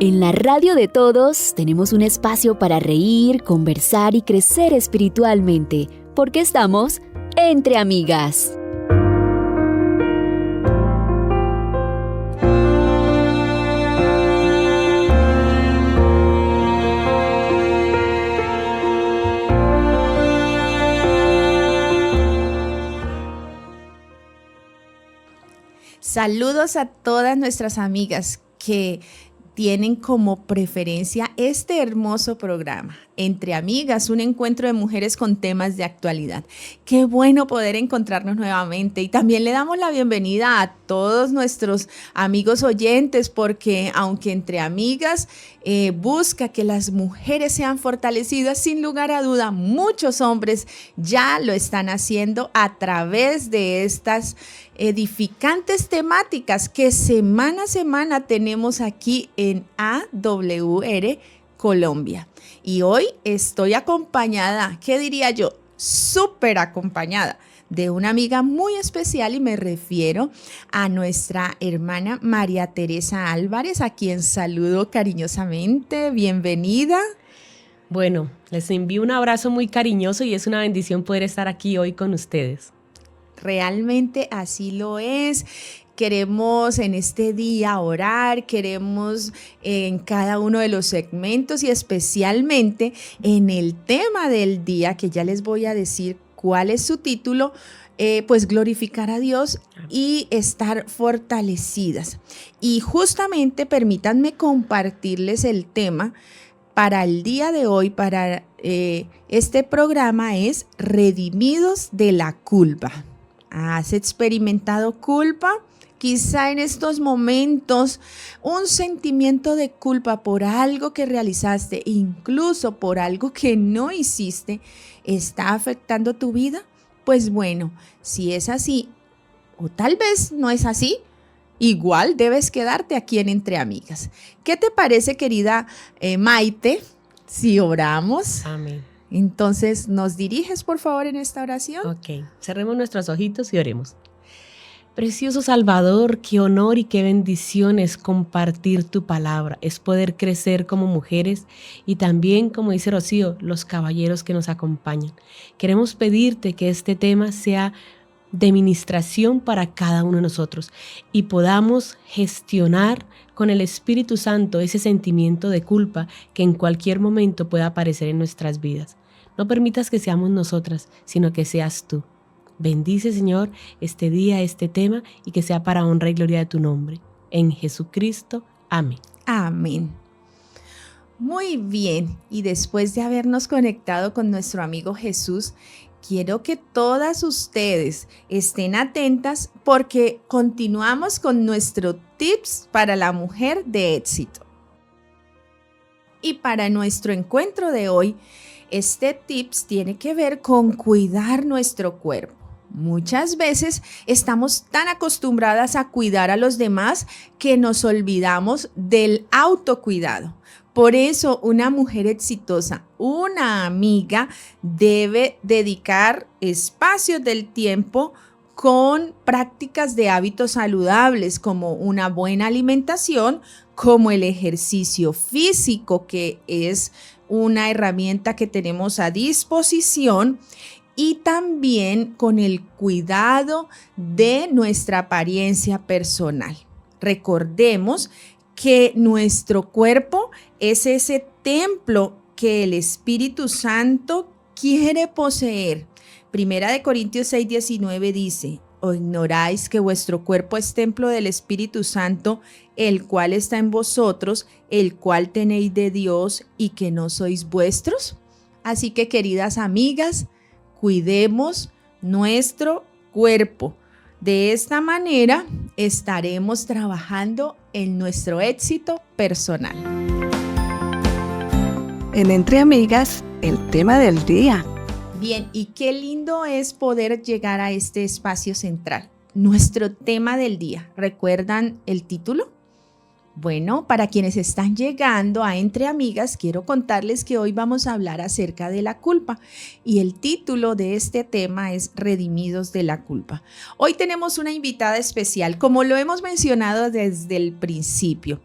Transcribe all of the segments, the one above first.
En la radio de todos tenemos un espacio para reír, conversar y crecer espiritualmente, porque estamos entre amigas. Saludos a todas nuestras amigas que tienen como preferencia este hermoso programa, Entre Amigas, un encuentro de mujeres con temas de actualidad. Qué bueno poder encontrarnos nuevamente y también le damos la bienvenida a todos nuestros amigos oyentes porque aunque Entre Amigas busca que las mujeres sean fortalecidas, sin lugar a duda muchos hombres ya lo están haciendo a través de estas edificantes temáticas que semana a semana tenemos aquí en AWR Colombia. Y hoy estoy acompañada, ¿qué diría yo? Súper acompañada de una amiga muy especial y me refiero a nuestra hermana María Teresa Álvarez, a quien saludo cariñosamente. Bienvenida. Bueno, les envío un abrazo muy cariñoso y es una bendición poder estar aquí hoy con ustedes. Realmente así lo es. Queremos en este día orar, queremos en cada uno de los segmentos y especialmente en el tema del día, que ya les voy a decir cuál es su título, pues glorificar a Dios y estar fortalecidas. Y justamente permítanme compartirles el tema para el día de hoy, para este programa es Redimidos de la culpa. ¿Has experimentado culpa? Quizá en estos momentos un sentimiento de culpa por algo que realizaste, incluso por algo que no hiciste, está afectando tu vida. Pues bueno, si es así, o tal vez no es así, igual debes quedarte aquí en Entre Amigas. ¿Qué te parece, querida Maite, si oramos? Amén. Entonces, ¿nos diriges, por favor, en esta oración? Ok, cerremos nuestros ojitos y oremos. Precioso Salvador, qué honor y qué bendición es compartir tu palabra, es poder crecer como mujeres y también, como dice Rocío, los caballeros que nos acompañan. Queremos pedirte que este tema sea de ministración para cada uno de nosotros y podamos gestionar con el Espíritu Santo ese sentimiento de culpa que en cualquier momento pueda aparecer en nuestras vidas. No permitas que seamos nosotras, sino que seas tú. Bendice, Señor, este día, este tema, y que sea para honra y gloria de tu nombre. En Jesucristo. Amén. Amén. Muy bien, y después de habernos conectado con nuestro amigo Jesús, quiero que todas ustedes estén atentas porque continuamos con nuestro tips para la mujer de éxito. Y para nuestro encuentro de hoy, este tips tiene que ver con cuidar nuestro cuerpo. Muchas veces estamos tan acostumbradas a cuidar a los demás que nos olvidamos del autocuidado. Por eso una mujer exitosa, una amiga, debe dedicar espacios del tiempo con prácticas de hábitos saludables como una buena alimentación, como el ejercicio físico, que es una herramienta que tenemos a disposición, y también con el cuidado de nuestra apariencia personal. Recordemos que nuestro cuerpo es ese templo que el Espíritu Santo quiere poseer. Primera de Corintios 6:19 dice: ¿O ignoráis que vuestro cuerpo es templo del Espíritu Santo, el cual está en vosotros, el cual tenéis de Dios y que no sois vuestros? Así que, queridas amigas, cuidemos nuestro cuerpo. De esta manera estaremos trabajando en nuestro éxito personal. En Entre Amigas, el tema del día. Bien, y qué lindo es poder llegar a este espacio central. Nuestro tema del día. ¿Recuerdan el título? Bueno, para quienes están llegando a Entre Amigas, quiero contarles que hoy vamos a hablar acerca de la culpa y el título de este tema es Redimidos de la culpa. Hoy tenemos una invitada especial, como lo hemos mencionado desde el principio.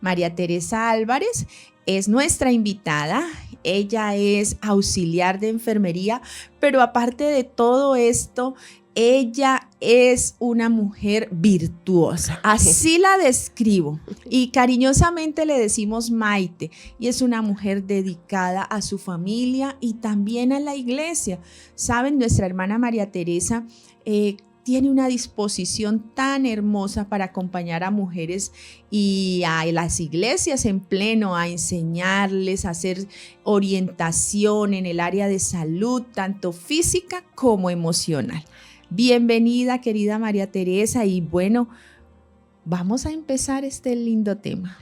María Teresa Álvarez es nuestra invitada. Ella es auxiliar de enfermería, pero aparte de todo esto, ella es una mujer virtuosa, así la describo, y cariñosamente le decimos Maite, y es una mujer dedicada a su familia y también a la iglesia. Saben, nuestra hermana María Teresa tiene una disposición tan hermosa para acompañar a mujeres y a las iglesias en pleno, a enseñarles, a hacer orientación en el área de salud, tanto física como emocional. Bienvenida, querida María Teresa, y bueno, vamos a empezar este lindo tema.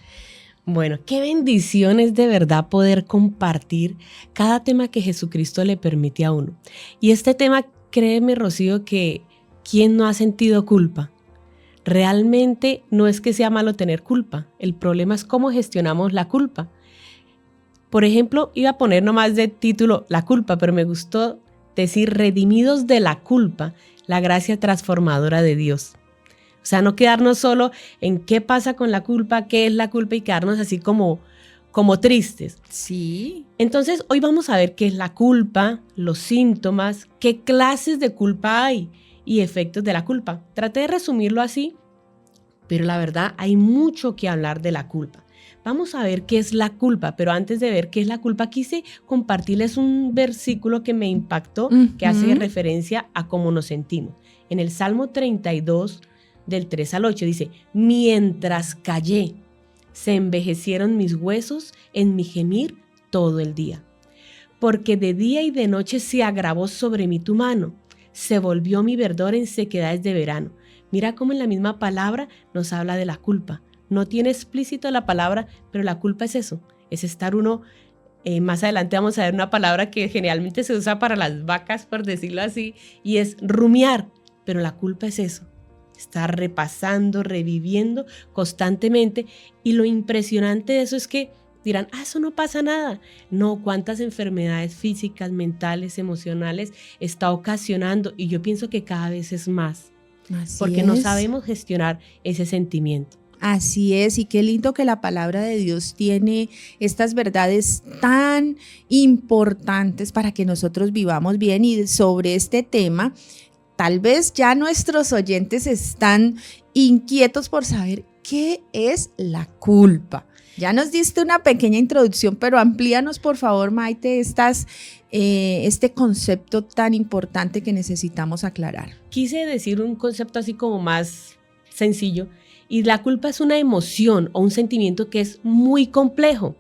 Bueno, qué bendición es de verdad poder compartir cada tema que Jesucristo le permite a uno. Y este tema, créeme, Rocío, que ¿quién no ha sentido culpa? Realmente no es que sea malo tener culpa, el problema es cómo gestionamos la culpa. Por ejemplo, iba a poner nomás de título la culpa, pero me gustó decir redimidos de la culpa, la gracia transformadora de Dios. O sea, no quedarnos solo en qué pasa con la culpa, qué es la culpa y quedarnos así como tristes. Sí. Entonces, hoy vamos a ver qué es la culpa, los síntomas, qué clases de culpa hay y efectos de la culpa. Traté de resumirlo así, pero la verdad hay mucho que hablar de la culpa. Vamos a ver qué es la culpa, pero antes de ver qué es la culpa, quise compartirles un versículo que me impactó, que hace referencia a cómo nos sentimos. En el Salmo 32, del 3 al 8, dice: mientras callé, se envejecieron mis huesos en mi gemir todo el día. Porque de día y de noche se agravó sobre mí tu mano, se volvió mi verdor en sequedades de verano. Mira cómo en la misma palabra nos habla de la culpa. No tiene explícito la palabra, pero la culpa es eso, es estar uno, más adelante vamos a ver una palabra que generalmente se usa para las vacas, por decirlo así, y es rumiar, pero la culpa es eso, estar repasando, reviviendo constantemente, y lo impresionante de eso es que dirán, eso no pasa nada. No, cuántas enfermedades físicas, mentales, emocionales está ocasionando, y yo pienso que cada vez es más, porque no sabemos gestionar ese sentimiento. Así es, y qué lindo que la palabra de Dios tiene estas verdades tan importantes para que nosotros vivamos bien. Y sobre este tema, tal vez ya nuestros oyentes están inquietos por saber qué es la culpa. Ya nos diste una pequeña introducción, pero amplíanos por favor, Maite, este concepto tan importante que necesitamos aclarar. Quise decir un concepto así como más sencillo, y la culpa es una emoción o un sentimiento que es muy complejo.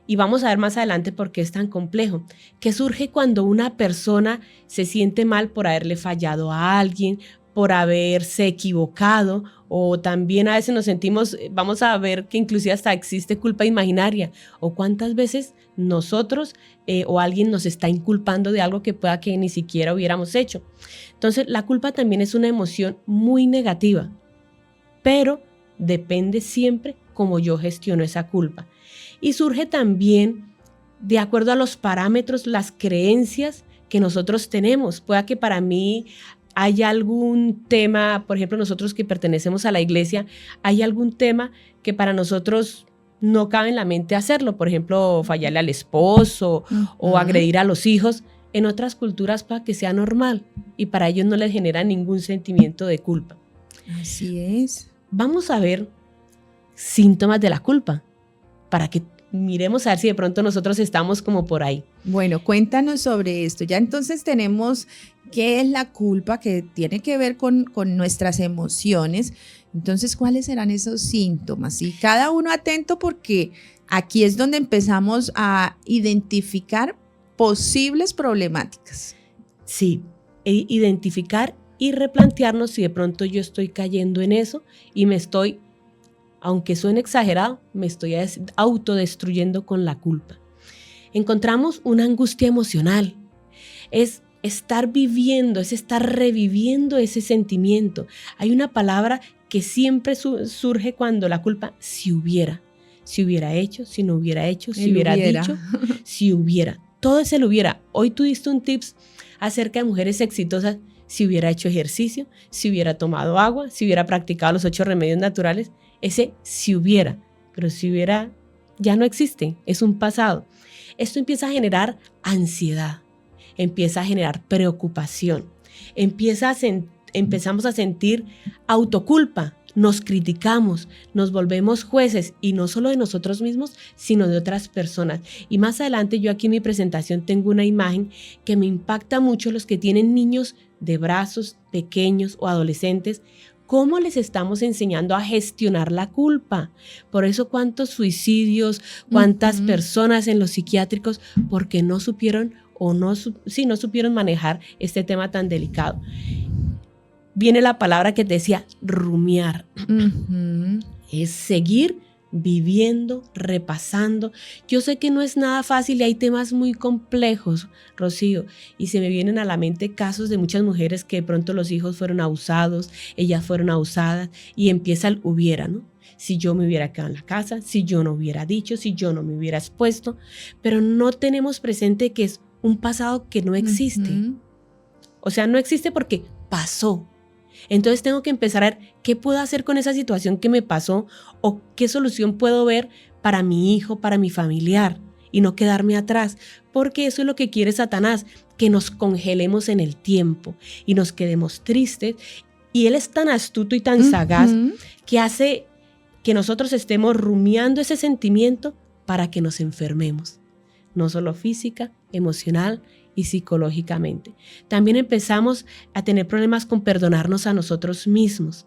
Y vamos a ver más adelante por qué es tan complejo, que surge cuando una persona se siente mal por haberle fallado a alguien, por haberse equivocado, o también a veces nos sentimos, vamos a ver que inclusive hasta existe culpa imaginaria, o cuántas veces nosotros o alguien nos está inculpando de algo que pueda que ni siquiera hubiéramos hecho. Entonces la culpa también es una emoción muy negativa, pero depende siempre cómo yo gestiono esa culpa. Y surge también de acuerdo a los parámetros, las creencias que nosotros tenemos. Pueda que para mí hay algún tema, por ejemplo, nosotros que pertenecemos a la iglesia, hay algún tema que para nosotros no cabe en la mente hacerlo. Por ejemplo, fallarle al esposo o agredir a los hijos. En otras culturas puede que sea normal y para ellos no les genera ningún sentimiento de culpa. Así es. Vamos a ver síntomas de la culpa para que miremos a ver si de pronto nosotros estamos como por ahí. Bueno, cuéntanos sobre esto. Ya entonces tenemos qué es la culpa, que tiene que ver con nuestras emociones. Entonces, ¿cuáles serán esos síntomas? Y cada uno atento, porque aquí es donde empezamos a identificar posibles problemáticas. Sí, identificar y replantearnos si de pronto yo estoy cayendo en eso y me estoy, aunque suene exagerado, me estoy autodestruyendo con la culpa. Encontramos una angustia emocional, es estar viviendo, es estar reviviendo ese sentimiento. Hay una palabra que siempre surge cuando la culpa, si hubiera hecho, si no hubiera hecho, si hubiera dicho, si hubiera. Todo es el hubiera. Hoy tú diste un tips acerca de mujeres exitosas. Si hubiera hecho ejercicio, si hubiera tomado agua, si hubiera practicado los 8 remedios naturales, ese si hubiera. pero si hubiera, ya no existe, es un pasado. Esto empieza a generar ansiedad, empieza a generar preocupación, empezamos a sentir autoculpa, nos criticamos, nos volvemos jueces y no solo de nosotros mismos, sino de otras personas. Y más adelante yo aquí en mi presentación tengo una imagen que me impacta mucho los que tienen niños de brazos pequeños o adolescentes. ¿Cómo les estamos enseñando a gestionar la culpa? Por eso cuántos suicidios, cuántas personas en los psiquiátricos, porque no supieron no supieron manejar este tema tan delicado. Viene la palabra que te decía, rumiar. Es seguir viviendo, repasando. Yo sé que no es nada fácil y hay temas muy complejos, Rocío, y se me vienen a la mente casos de muchas mujeres que de pronto los hijos fueron abusados, ellas fueron abusadas y empieza el hubiera, ¿no? Si yo me hubiera quedado en la casa, si yo no hubiera dicho, si yo no me hubiera expuesto, pero no tenemos presente que es un pasado que no existe. O sea, no existe porque pasó. Entonces tengo que empezar a ver qué puedo hacer con esa situación que me pasó o qué solución puedo ver para mi hijo, para mi familiar y no quedarme atrás, porque eso es lo que quiere Satanás, que nos congelemos en el tiempo y nos quedemos tristes. Y él es tan astuto y tan sagaz que hace que nosotros estemos rumiando ese sentimiento para que nos enfermemos, no solo física, emocional y psicológicamente. También empezamos a tener problemas con perdonarnos a nosotros mismos.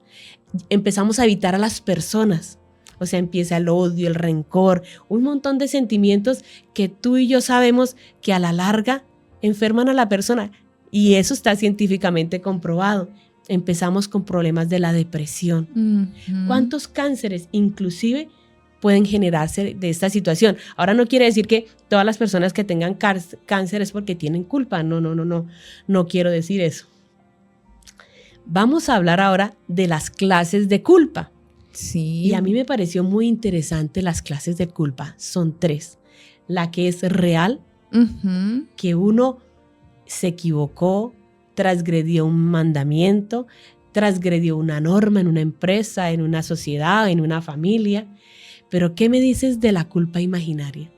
Empezamos a evitar a las personas. O sea, empieza el odio, el rencor, un montón de sentimientos que tú y yo sabemos que a la larga enferman a la persona. Y eso está científicamente comprobado. Empezamos con problemas de la depresión. ¿Cuántos cánceres inclusive pueden generarse de esta situación? Ahora no quiere decir que todas las personas que tengan cáncer es porque tienen culpa. No quiero decir eso. Vamos a hablar ahora de las clases de culpa. Sí. Y a mí me pareció muy interesante las clases de culpa. Son 3. La que es real, que uno se equivocó, transgredió un mandamiento, transgredió una norma en una empresa, en una sociedad, en una familia. Pero ¿qué me dices de la culpa imaginaria?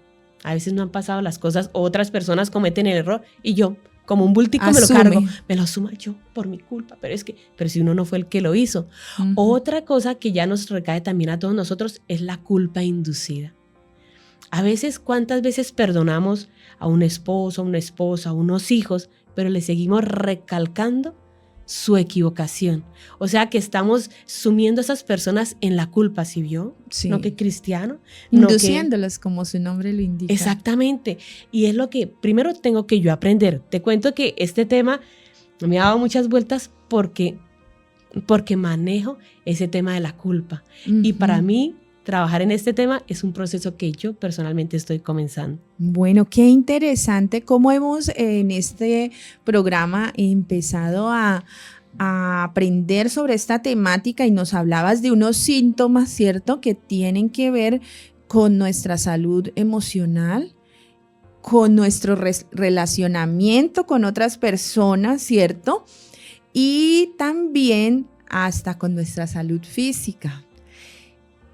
A veces no han pasado las cosas, otras personas cometen el error y yo, como un bultico, me lo cargo, me lo asumo yo por mi culpa, pero si uno no fue el que lo hizo. Otra cosa que ya nos recae también a todos nosotros es la culpa inducida. A veces, ¿cuántas veces perdonamos a un esposo, a una esposa, a unos hijos, pero le seguimos recalcando su equivocación? O sea que estamos sumiendo a esas personas en la culpa, ¿sí vio? Sí. No que cristiano. Induciéndolas, como su nombre lo indica. Exactamente. Y es lo que primero tengo que yo aprender. Te cuento que este tema me ha dado muchas vueltas porque manejo ese tema de la culpa. Y para mí, trabajar en este tema es un proceso que yo personalmente estoy comenzando. Bueno, qué interesante cómo hemos en este programa empezado a aprender sobre esta temática y nos hablabas de unos síntomas, ¿cierto?, que tienen que ver con nuestra salud emocional, con nuestro relacionamiento con otras personas, ¿cierto? Y también hasta con nuestra salud física.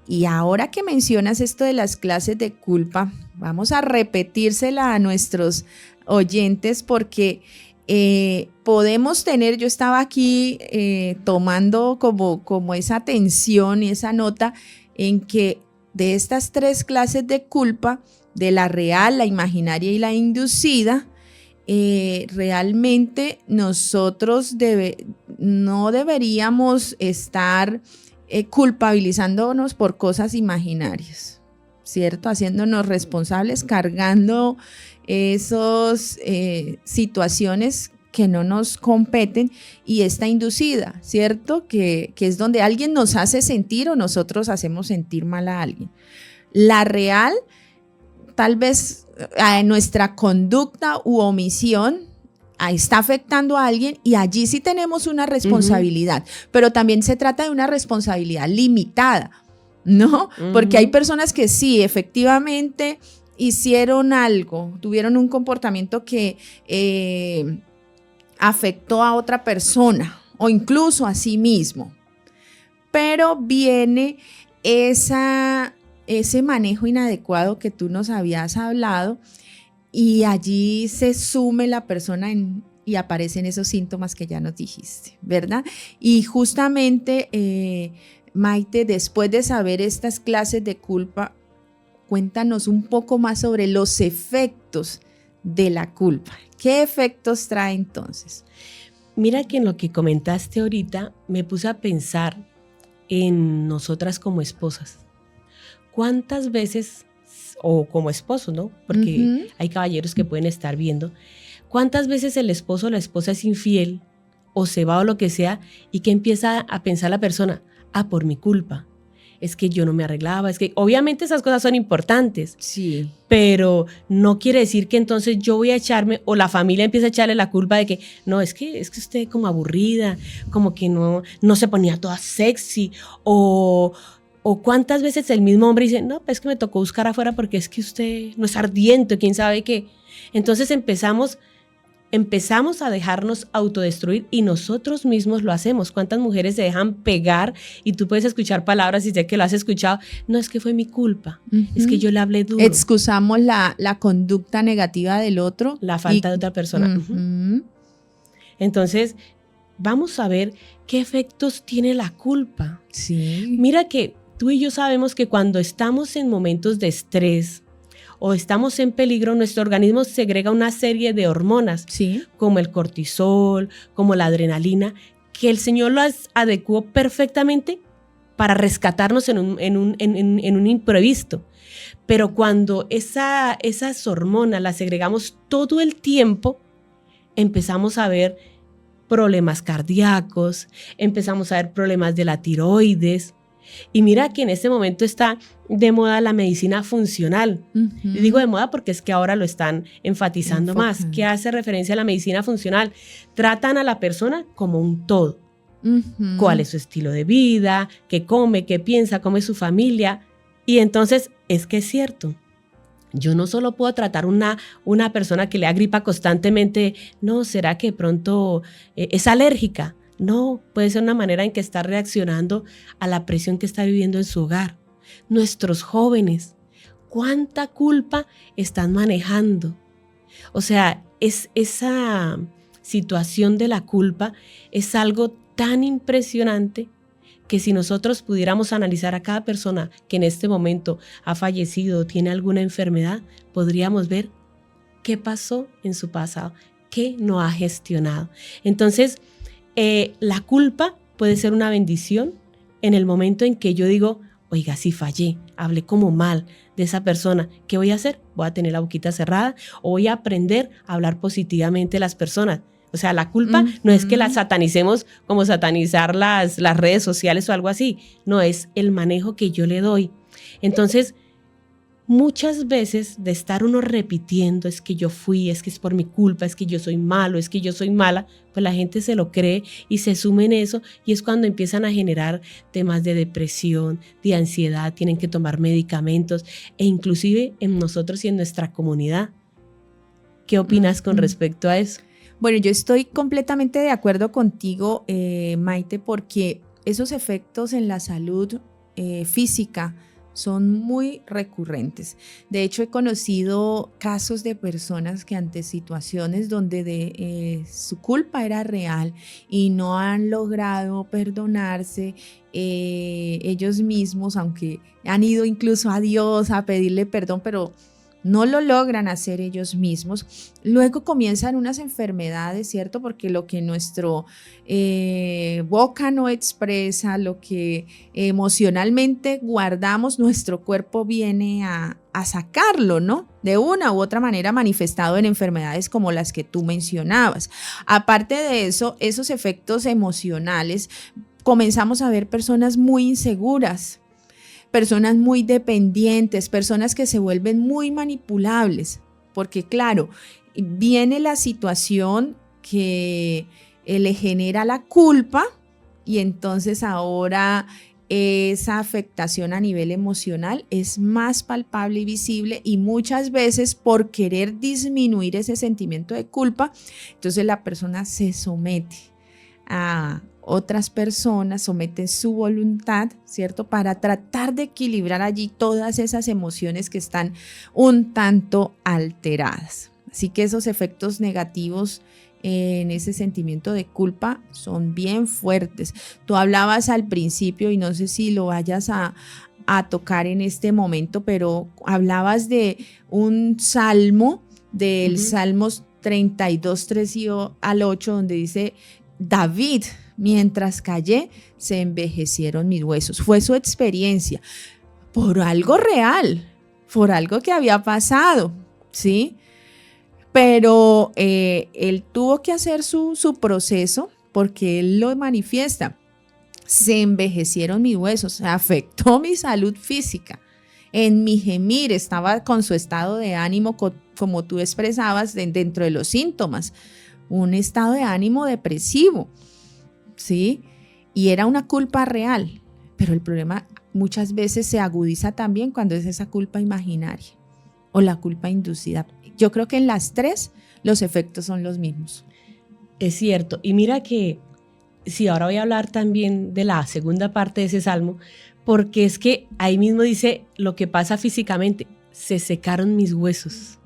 Y ahora que mencionas esto de las clases de culpa, vamos a repetírsela a nuestros oyentes porque podemos tener, yo estaba aquí tomando como esa atención y esa nota en que de estas 3 clases de culpa, de la real, la imaginaria y la inducida, realmente nosotros no deberíamos estar culpabilizándonos por cosas imaginarias, ¿cierto? Haciéndonos responsables, cargando esas situaciones que no nos competen y esta inducida, ¿cierto? Que es donde alguien nos hace sentir o nosotros hacemos sentir mal a alguien. La real, tal vez nuestra conducta u omisión está afectando a alguien y allí sí tenemos una responsabilidad, pero también se trata de una responsabilidad limitada, ¿no? Porque hay personas que sí, efectivamente hicieron algo, tuvieron un comportamiento que afectó a otra persona o incluso a sí mismo, pero viene esa ese manejo inadecuado que tú nos habías hablado y allí se sume la persona y aparecen esos síntomas que ya nos dijiste, ¿verdad? Y justamente, Maite, después de saber estas clases de culpa, cuéntanos un poco más sobre los efectos de la culpa. ¿Qué efectos trae entonces? Mira que en lo que comentaste ahorita me puse a pensar en nosotras como esposas. ¿Cuántas veces, o como esposo, ¿no? Porque hay caballeros que pueden estar viendo, ¿cuántas veces el esposo o la esposa es infiel o se va o lo que sea y que empieza a pensar la persona, por mi culpa, es que yo no me arreglaba, es que obviamente esas cosas son importantes, sí, pero no quiere decir que entonces yo voy a echarme o la familia empieza a echarle la culpa de que no, es que usted como aburrida, como que no se ponía toda sexy o cuántas veces el mismo hombre dice, no, pues es que me tocó buscar afuera porque es que usted no es ardiente, quién sabe qué. Entonces empezamos a dejarnos autodestruir y nosotros mismos lo hacemos. ¿Cuántas mujeres se dejan pegar? Y tú puedes escuchar palabras y sé que lo has escuchado. No, es que fue mi culpa. Es que yo le hablé duro. Excusamos la conducta negativa del otro. La falta de otra persona. Entonces, vamos a ver qué efectos tiene la culpa. Sí. Mira que tú y yo sabemos que cuando estamos en momentos de estrés, o estamos en peligro, nuestro organismo segrega una serie de hormonas, sí, como el cortisol, como la adrenalina, que el Señor las adecuó perfectamente para rescatarnos en un imprevisto. Pero cuando esas hormonas las segregamos todo el tiempo, empezamos a ver problemas cardíacos, empezamos a ver problemas de la tiroides. Y mira que en este momento está de moda la medicina funcional. Y digo de moda porque es que ahora lo están enfatizando más. ¿Qué hace referencia a la medicina funcional? Tratan a la persona como un todo. ¿Cuál es su estilo de vida? ¿Qué come? ¿Qué piensa? ¿Cómo es su familia? Y entonces es que es cierto. Yo no solo puedo tratar una persona que le da gripa constantemente. No, ¿será que de pronto es alérgica? No, puede ser una manera en que está reaccionando a la presión que está viviendo en su hogar. Nuestros jóvenes, ¿cuánta culpa están manejando? O sea, esa situación de la culpa es algo tan impresionante que si nosotros pudiéramos analizar a cada persona que en este momento ha fallecido o tiene alguna enfermedad, podríamos ver qué pasó en su pasado, qué no ha gestionado. Entonces, la culpa puede ser una bendición en el momento en que yo digo, oiga, sí fallé, hablé como mal de esa persona. ¿Qué voy a hacer? Voy a tener la boquita cerrada o voy a aprender a hablar positivamente de las personas. O sea, la culpa no es que la satanicemos como satanizar las redes sociales o algo así. No, es el manejo que yo le doy. Entonces, muchas veces de estar uno repitiendo, es que yo fui, es que es por mi culpa, es que yo soy malo, es que yo soy mala, pues la gente se lo cree y se sume en eso y es cuando empiezan a generar temas de depresión, de ansiedad, tienen que tomar medicamentos e inclusive en nosotros y en nuestra comunidad. ¿Qué opinas con respecto a eso? Bueno, yo estoy completamente de acuerdo contigo, Maite, porque esos efectos en la salud física son muy recurrentes. De hecho, he conocido casos de personas que ante situaciones donde su culpa era real y no han logrado perdonarse ellos mismos, aunque han ido incluso a Dios a pedirle perdón, pero no lo logran hacer ellos mismos. Luego comienzan unas enfermedades, ¿cierto? Porque lo que nuestro boca no expresa, lo que emocionalmente guardamos, nuestro cuerpo viene a sacarlo, ¿no? De una u otra manera manifestado en enfermedades como las que tú mencionabas. Aparte de eso, esos efectos emocionales, comenzamos a ver personas muy inseguras, personas muy dependientes, personas que se vuelven muy manipulables, porque claro, viene la situación que le genera la culpa y entonces ahora esa afectación a nivel emocional es más palpable y visible y muchas veces por querer disminuir ese sentimiento de culpa, entonces la persona se somete a otras personas, someten su voluntad, ¿cierto? Para tratar de equilibrar allí todas esas emociones que están un tanto alteradas. Así que esos efectos negativos en ese sentimiento de culpa son bien fuertes. Tú hablabas al principio, y no sé si lo vayas a tocar en este momento, pero hablabas de un salmo, del Salmos 32, 3 al 8, donde dice: David, mientras callé, se envejecieron mis huesos. Fue su experiencia por algo real, por algo que había pasado, ¿sí? Pero él tuvo que hacer su proceso, porque él lo manifiesta. Se envejecieron mis huesos, afectó mi salud física. En mi gemir estaba con su estado de ánimo, como tú expresabas, dentro de los síntomas, un estado de ánimo depresivo, ¿sí? Y era una culpa real, pero el problema muchas veces se agudiza también cuando es esa culpa imaginaria o la culpa inducida. Yo creo que en las tres los efectos son los mismos. Es cierto, y mira que sí, ahora voy a hablar también de la segunda parte de ese salmo, porque es que ahí mismo dice lo que pasa físicamente: se secaron mis huesos.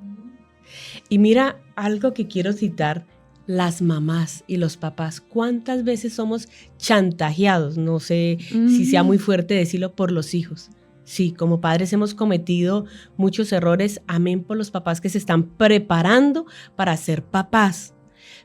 Y mira algo que quiero citar: las mamás y los papás, ¿cuántas veces somos chantajeados? No sé si sea muy fuerte decirlo, por los hijos. Sí, como padres hemos cometido muchos errores, amén por los papás que se están preparando para ser papás.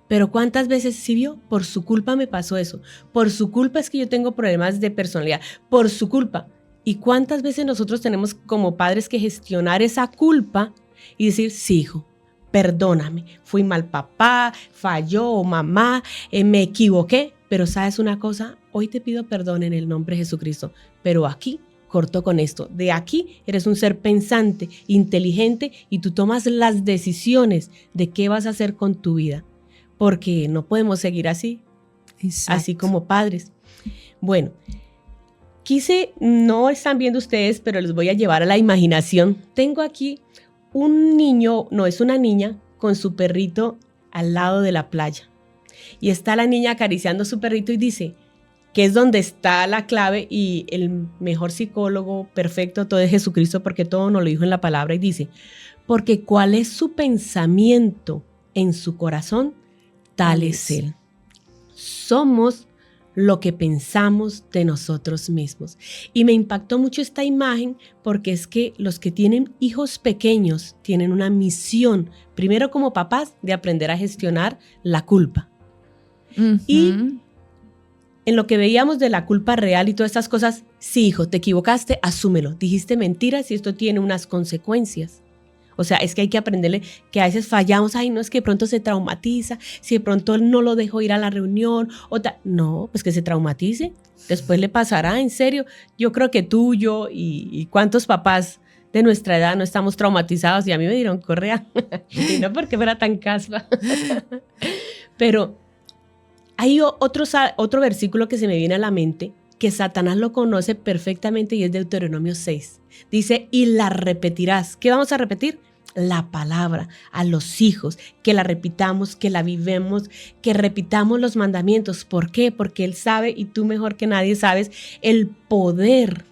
Pero ¿cuántas veces sí vio? Por su culpa me pasó eso. Por su culpa es que yo tengo problemas de personalidad. Por su culpa. ¿Y cuántas veces nosotros tenemos como padres que gestionar esa culpa y decir: sí, hijo, perdóname, fui mal papá, falló mamá, me equivoqué, pero ¿sabes una cosa? Hoy te pido perdón en el nombre de Jesucristo, pero aquí corto con esto. De aquí eres un ser pensante, inteligente, y tú tomas las decisiones de qué vas a hacer con tu vida. Porque no podemos seguir así, así como padres. Bueno, no están viendo ustedes, pero les voy a llevar a la imaginación. Tengo aquí un niño, no, es una niña con su perrito al lado de la playa. Y está la niña acariciando a su perrito y dice, que es donde está la clave, y el mejor psicólogo perfecto todo es Jesucristo, porque todo nos lo dijo en la palabra, y dice: porque cuál es su pensamiento en su corazón, tal es Él. Somos lo que pensamos de nosotros mismos. Y me impactó mucho esta imagen, porque es que los que tienen hijos pequeños tienen una misión, primero como papás, de aprender a gestionar la culpa. Y en lo que veíamos de la culpa real y todas estas cosas: sí, hijo, te equivocaste, asúmelo, dijiste mentiras y esto tiene unas consecuencias. O sea, es que hay que aprenderle que a veces fallamos. Ay, no, es que de pronto se traumatiza, si de pronto no lo dejó ir a la reunión. No, pues que se traumatice, después le pasará, en serio. Yo creo que tú, yo y cuántos papás de nuestra edad no estamos traumatizados, y a mí me dieron correa, y no porque fuera tan caspa. Pero hay otro versículo que se me viene a la mente, que Satanás lo conoce perfectamente, y es Deuteronomio 6. Dice: y la repetirás. ¿Qué vamos a repetir? La palabra a los hijos, que la repitamos, que la vivemos, que repitamos los mandamientos. ¿Por qué? Porque Él sabe, y tú mejor que nadie sabes, el poder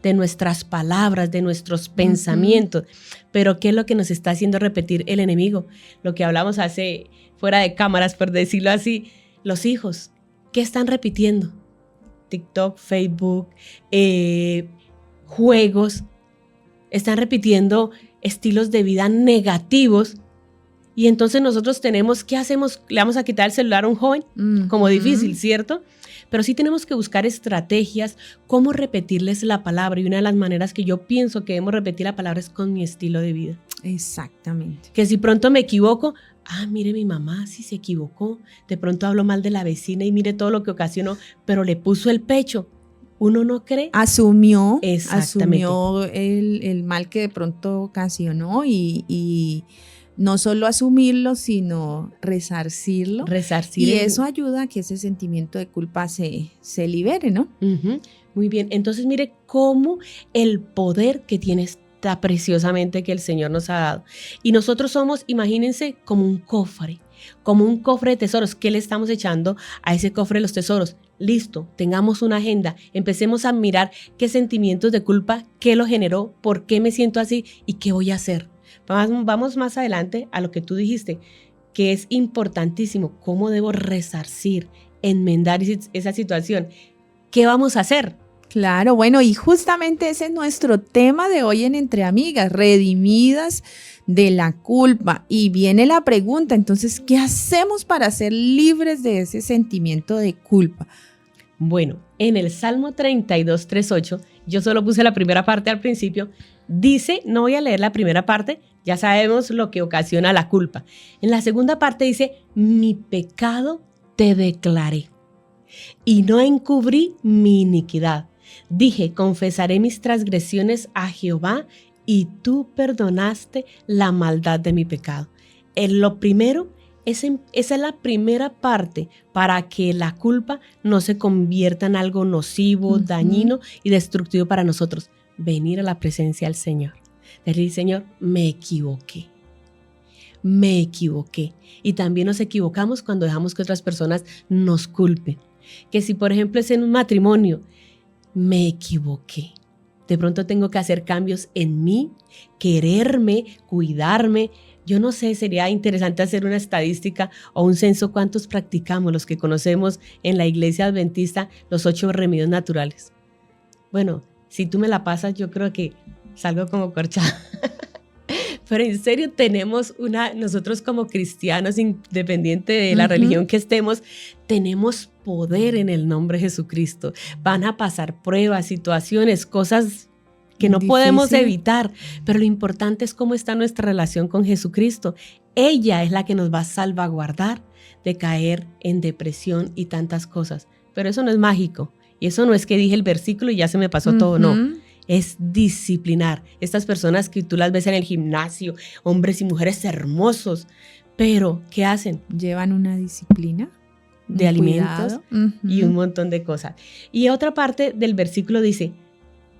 de nuestras palabras, de nuestros pensamientos. Pero ¿qué es lo que nos está haciendo repetir el enemigo? Lo que hablamos hace fuera de cámaras, por decirlo así. Los hijos, ¿qué están repitiendo? TikTok, Facebook, juegos. Están repitiendo estilos de vida negativos. Y entonces nosotros ¿qué hacemos? ¿Le vamos a quitar el celular a un joven? Como difícil, ¿cierto? Pero sí tenemos que buscar estrategias, cómo repetirles la palabra. Y una de las maneras que yo pienso que debemos repetir la palabra es con mi estilo de vida. Exactamente. Que si pronto me equivoco, mire, mi mamá sí se equivocó. De pronto hablo mal de la vecina y mire todo lo que ocasionó, pero le puso el pecho. ¿Uno no cree? Asumió el mal que de pronto ocasionó, y no solo asumirlo, sino resarcirlo. Y eso ayuda a que ese sentimiento de culpa se libere, ¿no? Muy bien. Entonces, mire cómo el poder que tiene esta preciosamente que el Señor nos ha dado. Y nosotros somos, imagínense, como un cofre. como un cofre de tesoros. ¿Qué le estamos echando a ese cofre de los tesoros? Listo, tengamos una agenda, empecemos a mirar qué sentimientos de culpa, qué lo generó, por qué me siento así y qué voy a hacer. Vamos más adelante a lo que tú dijiste, que es importantísimo, cómo debo resarcir, enmendar esa situación. ¿Qué vamos a hacer? Claro, bueno, y justamente ese es nuestro tema de hoy en Entre Amigas, redimidas de la culpa. Y viene la pregunta, entonces, ¿qué hacemos para ser libres de ese sentimiento de culpa? Bueno, en el Salmo 32, 3:8, yo solo puse la primera parte al principio, dice, no voy a leer la primera parte, ya sabemos lo que ocasiona la culpa. En la segunda parte dice, mi pecado te declaré y no encubrí mi iniquidad. Dije, confesaré mis transgresiones a Jehová y tú perdonaste la maldad de mi pecado. Lo primero, esa es la primera parte para que la culpa no se convierta en algo nocivo, dañino y destructivo para nosotros. Venir a la presencia del Señor. Decir, Señor, me equivoqué. Me equivoqué. Y también nos equivocamos cuando dejamos que otras personas nos culpen. Que si, por ejemplo, es en un matrimonio, me equivoqué. De pronto tengo que hacer cambios en mí, quererme, cuidarme. Yo no sé, sería interesante hacer una estadística o un censo cuántos practicamos los que conocemos en la iglesia adventista los 8 remedios naturales. Bueno, si tú me la pasas, yo creo que salgo como corchada. Pero en serio tenemos nosotros como cristianos, independiente de la religión que estemos, tenemos poder en el nombre de Jesucristo. Van a pasar pruebas, situaciones, cosas que no podemos evitar, pero lo importante es cómo está nuestra relación con Jesucristo. Ella es la que nos va a salvaguardar de caer en depresión y tantas cosas. Pero eso no es mágico. Y eso no es que dije el versículo y ya se me pasó todo, no. Es disciplinar. Estas personas que tú las ves en el gimnasio, hombres y mujeres hermosos, pero ¿qué hacen? Llevan una disciplina de alimentos y un montón de cosas. Y otra parte del versículo dice,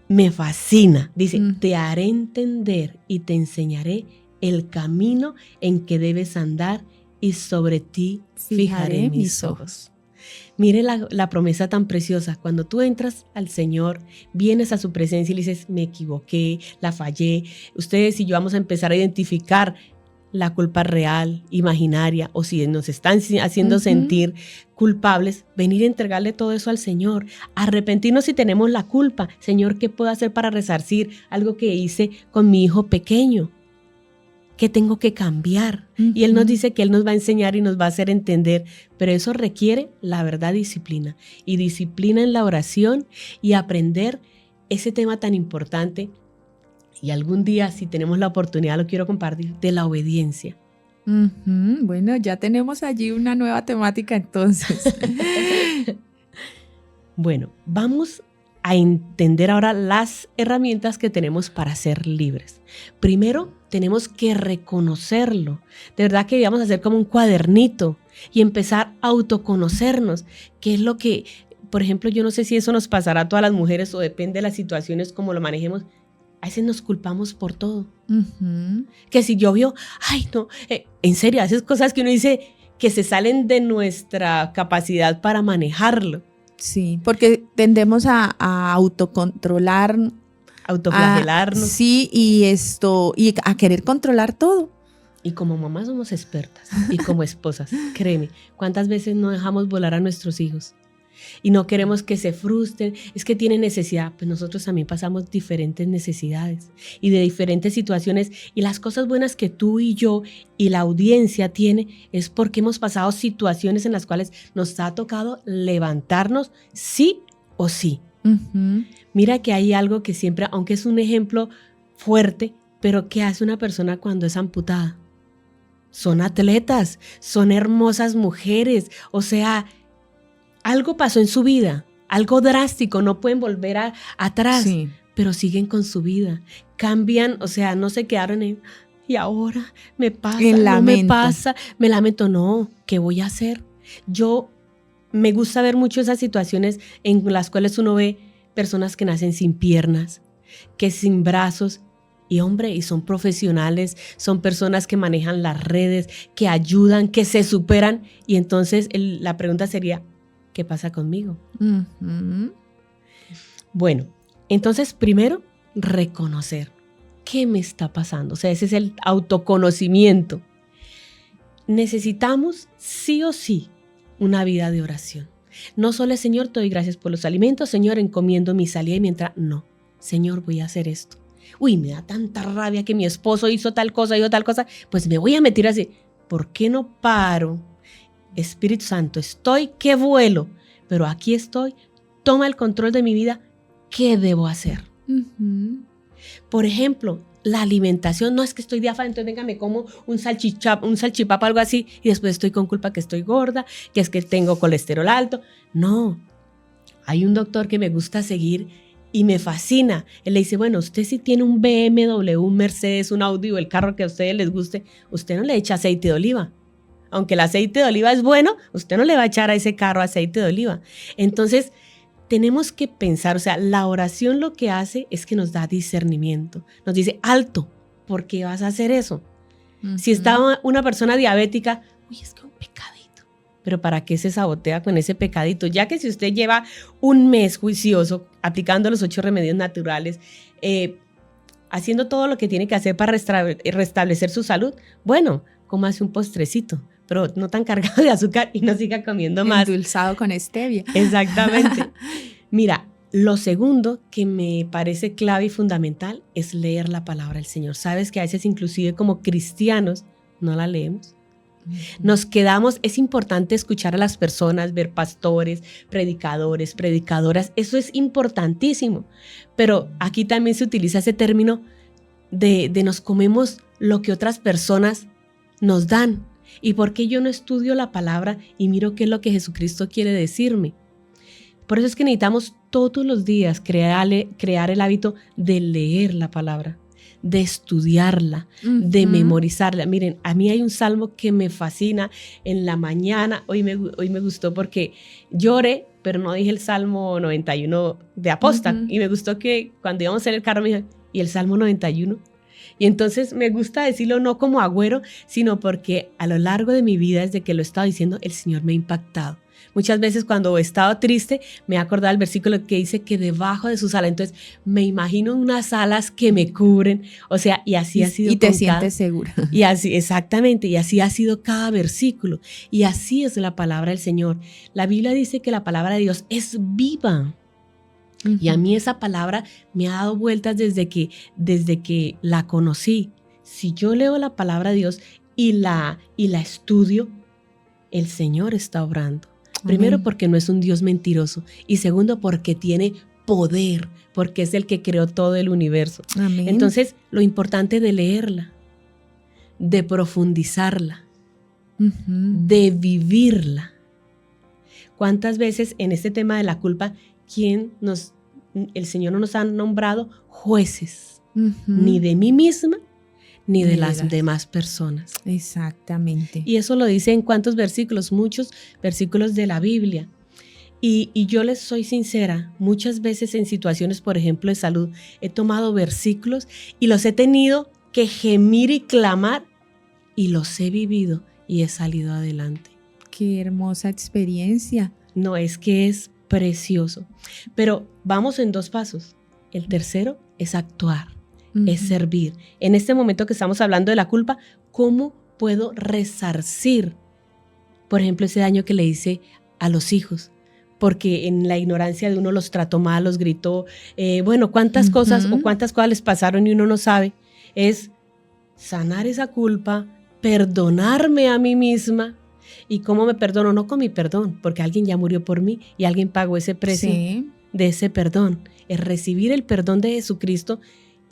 me fascina, dice, te haré entender y te enseñaré el camino en que debes andar y sobre ti fijaré mis ojos. Mire la promesa tan preciosa. Cuando tú entras al Señor, vienes a su presencia y le dices, me equivoqué, la fallé. Ustedes y yo vamos a empezar a identificar la culpa real, imaginaria, o si nos están haciendo sentir culpables, venir a entregarle todo eso al Señor, arrepentirnos si tenemos la culpa. Señor, ¿qué puedo hacer para resarcir algo que hice con mi hijo pequeño? ¿Qué tengo que cambiar? Y Él nos dice que Él nos va a enseñar y nos va a hacer entender, pero eso requiere, la verdad, disciplina. Y disciplina en la oración y aprender ese tema tan importante. Y algún día, si tenemos la oportunidad, lo quiero compartir, de la obediencia. Bueno, ya tenemos allí una nueva temática entonces. Bueno, vamos a entender ahora las herramientas que tenemos para ser libres. Primero, tenemos que reconocerlo. De verdad que debemos hacer como un cuadernito y empezar a autoconocernos. ¿Qué es lo que, por ejemplo, yo no sé si eso nos pasará a todas las mujeres o depende de las situaciones como lo manejemos? A veces nos culpamos por todo. Que si llovió, ay no, en serio, haces cosas que uno dice que se salen de nuestra capacidad para manejarlo. Sí, porque tendemos a autocontrolar, autoflagelarnos. Sí, y a querer controlar todo. Y como mamás somos expertas y como esposas, créeme, ¿cuántas veces no dejamos volar a nuestros hijos? Y no queremos que se frustren, es que tienen necesidad. Pues nosotros también pasamos diferentes necesidades y de diferentes situaciones. Y las cosas buenas que tú y yo y la audiencia tiene es porque hemos pasado situaciones en las cuales nos ha tocado levantarnos sí o sí. Mira que hay algo que siempre, aunque es un ejemplo fuerte, pero ¿qué hace una persona cuando es amputada? Son atletas, son hermosas mujeres, o sea, algo pasó en su vida, algo drástico, no pueden volver atrás, sí, pero siguen con su vida, cambian, o sea, no se quedaron en, y ahora me pasa, no me pasa, me lamento, no, ¿qué voy a hacer? Yo me gusta ver mucho esas situaciones en las cuales uno ve personas que nacen sin piernas, que sin brazos, Y son profesionales, son personas que manejan las redes, que ayudan, que se superan. Y entonces la pregunta sería, ¿qué pasa conmigo? Ujú. Bueno, entonces primero, reconocer qué me está pasando. O sea, ese es el autoconocimiento. Necesitamos sí o sí una vida de oración. No solo es, Señor, te doy gracias por los alimentos, Señor, encomiendo mi salida y mi entrada. No, Señor, voy a hacer esto. Uy, me da tanta rabia que mi esposo hizo tal cosa, pues me voy a meter así. ¿Por qué no paro? Espíritu Santo, estoy que vuelo, pero aquí estoy, toma el control de mi vida, ¿qué debo hacer? Ujú. Por ejemplo, la alimentación, no es que estoy de afán, entonces venga, me como un salchipapa, algo así, y después estoy con culpa que estoy gorda, que es que tengo colesterol alto. No, hay un doctor que me gusta seguir y me fascina. Él le dice, bueno, usted si tiene un BMW, un Mercedes, un Audi o el carro que a ustedes les guste, usted no le echa aceite de oliva. Aunque el aceite de oliva es bueno, usted no le va a echar a ese carro aceite de oliva. Entonces, tenemos que pensar, o sea, la oración lo que hace es que nos da discernimiento. Nos dice, alto, ¿por qué vas a hacer eso? Si está una persona diabética, uy, es que un pecadito. Pero ¿para qué se sabotea con ese pecadito? Ya que si usted lleva un mes juicioso, aplicando los 8 remedios naturales, haciendo todo lo que tiene que hacer para restablecer su salud, bueno, cómase un postrecito, pero no tan cargado de azúcar y no siga comiendo más. Endulzado con stevia. Exactamente. Mira, lo segundo que me parece clave y fundamental es leer la palabra del Señor. Sabes que a veces inclusive como cristianos no la leemos. Nos quedamos, es importante escuchar a las personas, ver pastores, predicadores, predicadoras, eso es importantísimo, pero aquí también se utiliza ese término de nos comemos lo que otras personas nos dan. ¿Y por qué yo no estudio la palabra y miro qué es lo que Jesucristo quiere decirme? Por eso es que necesitamos todos los días crear el hábito de leer la palabra, de estudiarla, de memorizarla. Miren, a mí hay un salmo que me fascina en la mañana. Hoy me gustó porque lloré, pero no dije el Salmo 91 de aposta. Y me gustó que cuando íbamos en el carro me dijo, ¿y el Salmo 91? Y entonces me gusta decirlo no como agüero, sino porque a lo largo de mi vida, desde que lo he estado diciendo, el Señor me ha impactado. Muchas veces cuando he estado triste, me he acordado del versículo que dice que debajo de sus alas, entonces me imagino unas alas que me cubren, o sea, y así ha sido. Y te sientes segura. Y así, exactamente, y así ha sido cada versículo. Y así es la palabra del Señor. La Biblia dice que la palabra de Dios es viva. Y a mí esa palabra me ha dado vueltas desde que la conocí. Si yo leo la palabra de Dios y la estudio, el Señor está obrando. Primero, porque no es un Dios mentiroso. Y segundo, porque tiene poder, porque es el que creó todo el universo. Amén. Entonces, lo importante de leerla, de profundizarla, de vivirla. ¿Cuántas veces en este tema de la culpa, el Señor no nos ha nombrado jueces, ni de mí misma, ni de las demás personas? Exactamente. Y eso lo dice en cuántos versículos, muchos versículos de la Biblia. Y yo les soy sincera, muchas veces en situaciones, por ejemplo, de salud, he tomado versículos y los he tenido que gemir y clamar y los he vivido y he salido adelante. Qué hermosa experiencia. No, es que es precioso. Pero vamos en 2 pasos. El tercero es actuar. Es servir. En este momento que estamos hablando de la culpa, ¿cómo puedo resarcir, por ejemplo, ese daño que le hice a los hijos? Porque en la ignorancia de uno los trató mal, los gritó, cuántas cosas o cuántas cosas les pasaron y uno no sabe. Es sanar esa culpa, perdonarme a mí misma. ¿Y cómo me perdono? No con mi perdón, porque alguien ya murió por mí y alguien pagó ese precio de ese perdón. Es recibir el perdón de Jesucristo.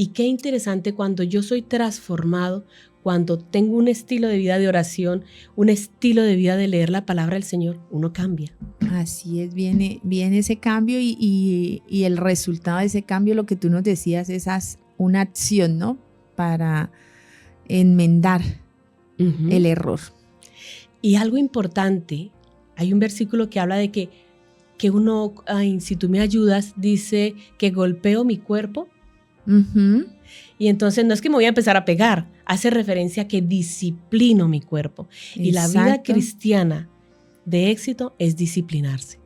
Y qué interesante cuando yo soy transformado, cuando tengo un estilo de vida de oración, un estilo de vida de leer la palabra del Señor, uno cambia. Así es, viene ese cambio y el resultado de ese cambio, lo que tú nos decías, es una acción, ¿no? Para enmendar el error. Y algo importante, hay un versículo que habla de que uno, si tú me ayudas, dice que golpeo mi cuerpo Ujú. Y entonces no es que me voy a empezar a pegar, hace referencia a que disciplino mi cuerpo. Y la vida Exacto. cristiana de éxito es disciplinarse.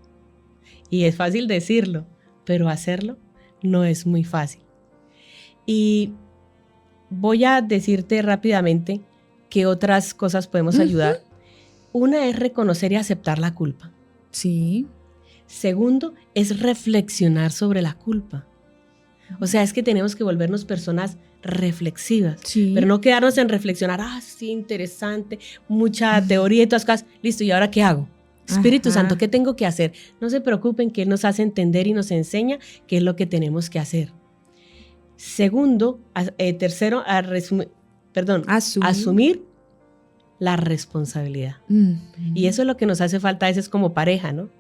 Y es fácil decirlo, pero hacerlo no es muy fácil. Y voy a decirte rápidamente qué otras cosas podemos ayudar. Una es reconocer y aceptar la culpa. Sí. Segundo es reflexionar sobre la culpa. O sea, es que tenemos que volvernos personas reflexivas, Sí. pero no quedarnos en reflexionar, sí, interesante, mucha teoría y todas cosas. Listo, ¿y ahora qué hago? Espíritu Ajá. Santo, ¿qué tengo que hacer? No se preocupen, que Él nos hace entender y nos enseña qué es lo que tenemos que hacer. Segundo, tercero, asumir la responsabilidad. Y eso es lo que nos hace falta a veces como pareja, ¿no?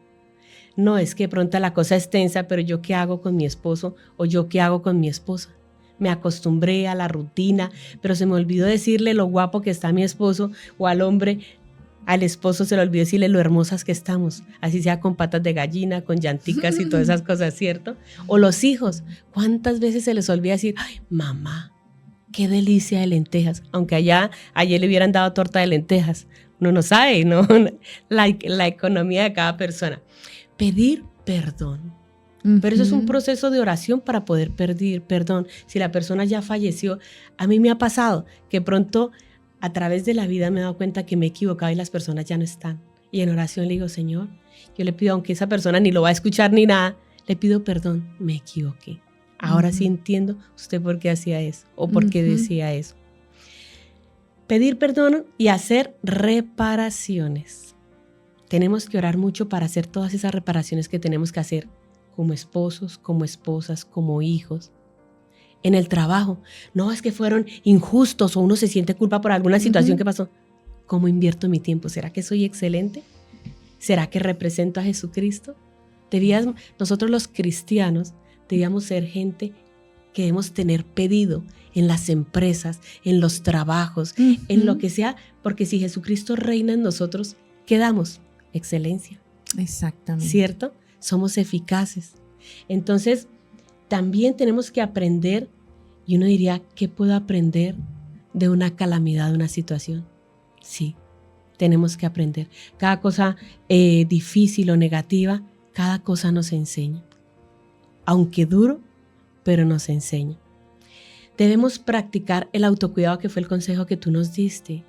No, es que pronto la cosa es tensa, pero ¿yo qué hago con mi esposo o yo qué hago con mi esposa? Me acostumbré a la rutina, pero se me olvidó decirle lo guapo que está mi esposo, o al hombre, al esposo se le olvidó decirle lo hermosas que estamos, así sea con patas de gallina, con llanticas y todas esas cosas, ¿cierto? O los hijos, ¿cuántas veces se les olvida decir, ay, mamá, qué delicia de lentejas? Aunque ayer le hubieran dado torta de lentejas. Uno no sabe, ¿no? La economía de cada persona. Pedir perdón. Pero eso es un proceso de oración para poder pedir perdón. Si la persona ya falleció, a mí me ha pasado que pronto a través de la vida me he dado cuenta que me he equivocado y las personas ya no están. Y en oración le digo, Señor, yo le pido, aunque esa persona ni lo va a escuchar ni nada, le pido perdón, me equivoqué. Ahora sí entiendo usted por qué hacía eso o por qué decía eso. Pedir perdón y hacer reparaciones. Tenemos que orar mucho para hacer todas esas reparaciones que tenemos que hacer como esposos, como esposas, como hijos. En el trabajo, no es que fueron injustos o uno se siente culpa por alguna situación que pasó. ¿Cómo invierto mi tiempo? ¿Será que soy excelente? ¿Será que represento a Jesucristo? Nosotros los cristianos debíamos ser gente que debemos tener pedido en las empresas, en los trabajos, en lo que sea, porque si Jesucristo reina en nosotros, ¿qué damos? Excelencia. Exactamente. ¿Cierto? Somos eficaces. Entonces, también tenemos que aprender, y uno diría, ¿qué puedo aprender de una calamidad, de una situación? Sí, tenemos que aprender. Cada cosa difícil o negativa, cada cosa nos enseña. Aunque duro, pero nos enseña. Debemos practicar el autocuidado, que fue el consejo que tú nos diste.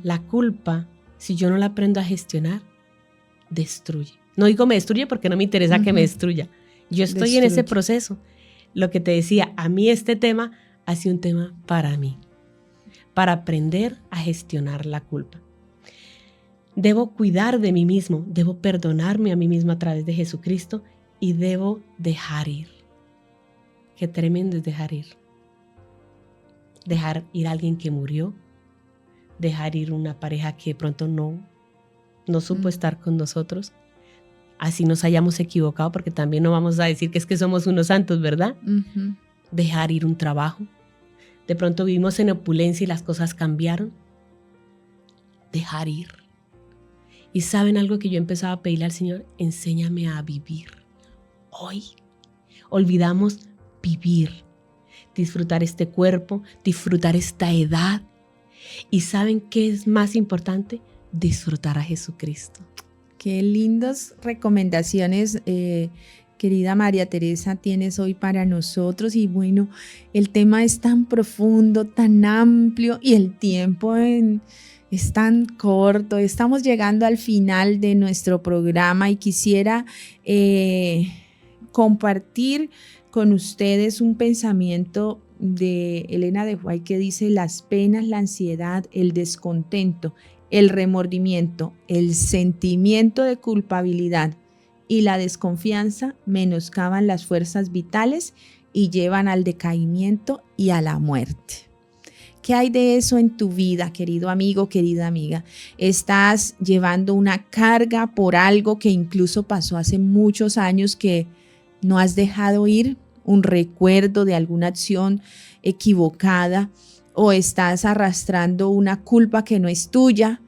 La culpa, si yo no la aprendo a gestionar, destruye. No digo me destruye porque no me interesa que me destruya. Yo estoy en ese proceso. Lo que te decía, a mí este tema ha sido un tema para mí, para aprender a gestionar la culpa. Debo cuidar de mí mismo, debo perdonarme a mí mismo a través de Jesucristo y debo dejar ir. Qué tremendo es dejar ir. Dejar ir a alguien que murió, dejar ir una pareja que de pronto no supo estar con nosotros, así nos hayamos equivocado, porque también no vamos a decir que es que somos unos santos, ¿verdad? Dejar ir un trabajo. De pronto vivimos en opulencia y las cosas cambiaron. Dejar ir. Y ¿saben algo que yo empezaba a pedirle al Señor? Enséñame a vivir. Hoy olvidamos vivir, disfrutar este cuerpo, disfrutar esta edad. ¿Y saben qué es más importante? Disfrutar a Jesucristo. Qué lindas recomendaciones, querida María Teresa, tienes hoy para nosotros. Y bueno, el tema es tan profundo, tan amplio y el tiempo es tan corto. Estamos llegando al final de nuestro programa y quisiera compartir con ustedes un pensamiento de Elena de White que dice: las penas, la ansiedad, el descontento, el remordimiento, el sentimiento de culpabilidad y la desconfianza menoscaban las fuerzas vitales y llevan al decaimiento y a la muerte. ¿Qué hay de eso en tu vida, querido amigo, querida amiga? ¿Estás llevando una carga por algo que incluso pasó hace muchos años que no has dejado ir? ¿Un recuerdo de alguna acción equivocada? ¿O estás arrastrando una culpa que no es tuya?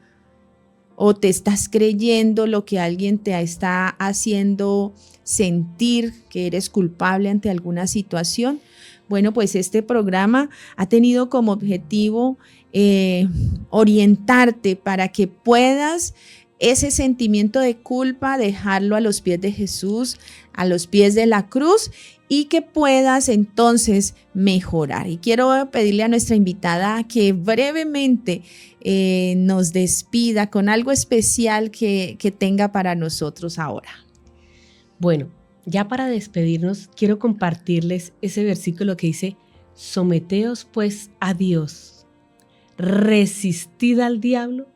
¿O te estás creyendo lo que alguien te está haciendo sentir, que eres culpable ante alguna situación? Bueno, pues este programa ha tenido como objetivo orientarte para que puedas ese sentimiento de culpa dejarlo a los pies de Jesús, a los pies de la cruz, y que puedas entonces mejorar. Y quiero pedirle a nuestra invitada que brevemente nos despida con algo especial que tenga para nosotros ahora. Bueno, ya para despedirnos, quiero compartirles ese versículo que dice: someteos pues a Dios, resistid al diablo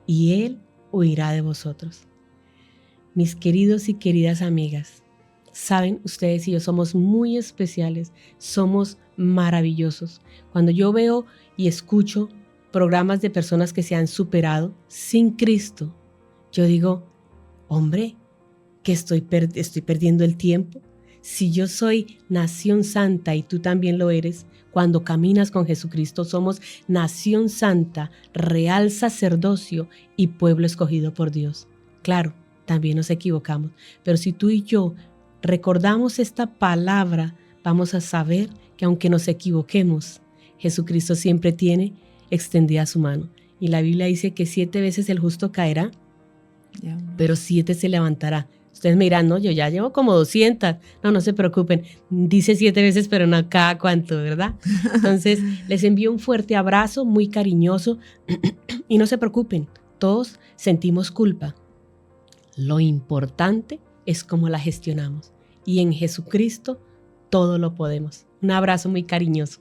y él huirá de vosotros. Mis queridos y queridas amigas, saben, ustedes y yo somos muy especiales, somos maravillosos. Cuando yo veo y escucho programas de personas que se han superado sin Cristo, yo digo, hombre, que estoy perdiendo el tiempo. Si yo soy nación santa y tú también lo eres, cuando caminas con Jesucristo somos nación santa, real sacerdocio y pueblo escogido por Dios. Claro, también nos equivocamos, pero si tú y yo recordamos esta palabra, vamos a saber que aunque nos equivoquemos, Jesucristo siempre tiene extendida su mano. Y la Biblia dice que 7 veces el justo caerá, pero 7 se levantará. Ustedes me dirán, no, yo ya llevo como 200. No se preocupen. Dice 7 veces, pero no cada cuánto, ¿verdad? Entonces, les envío un fuerte abrazo, muy cariñoso. Y no se preocupen, todos sentimos culpa. Lo importante es cómo la gestionamos. Y en Jesucristo todo lo podemos. Un abrazo muy cariñoso.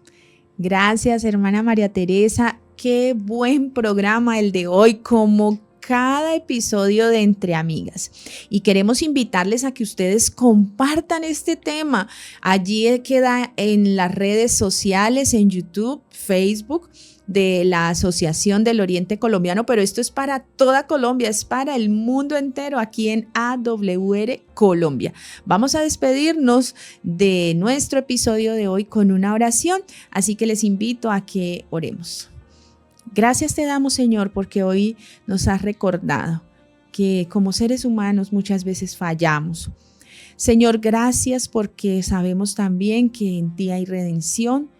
Gracias, hermana María Teresa. Qué buen programa el de hoy, como cada episodio de Entre Amigas. Y queremos invitarles a que ustedes compartan este tema. Allí queda en las redes sociales, en YouTube, Facebook, de la Asociación del Oriente Colombiano, pero esto es para toda Colombia, es para el mundo entero, aquí en AWR Colombia. Vamos a despedirnos de nuestro episodio de hoy con una oración, así que les invito a que oremos. Gracias te damos, Señor, porque hoy nos has recordado que como seres humanos muchas veces fallamos. Señor, gracias porque sabemos también que en ti hay redención,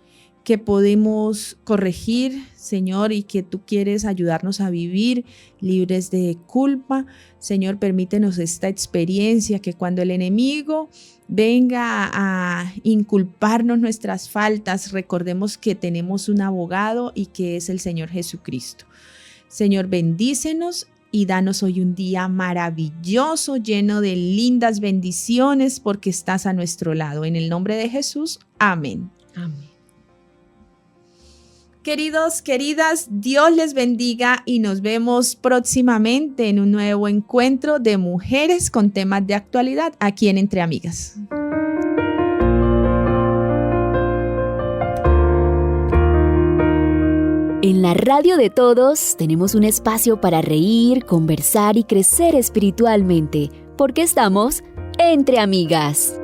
que podemos corregir, Señor, y que tú quieres ayudarnos a vivir libres de culpa. Señor, permítenos esta experiencia, que cuando el enemigo venga a inculparnos nuestras faltas, recordemos que tenemos un abogado y que es el Señor Jesucristo. Señor, bendícenos y danos hoy un día maravilloso, lleno de lindas bendiciones, porque estás a nuestro lado. En el nombre de Jesús, amén. Amén. Queridos, queridas, Dios les bendiga y nos vemos próximamente en un nuevo encuentro de mujeres con temas de actualidad aquí en Entre Amigas. En la radio de todos tenemos un espacio para reír, conversar y crecer espiritualmente, porque estamos Entre Amigas.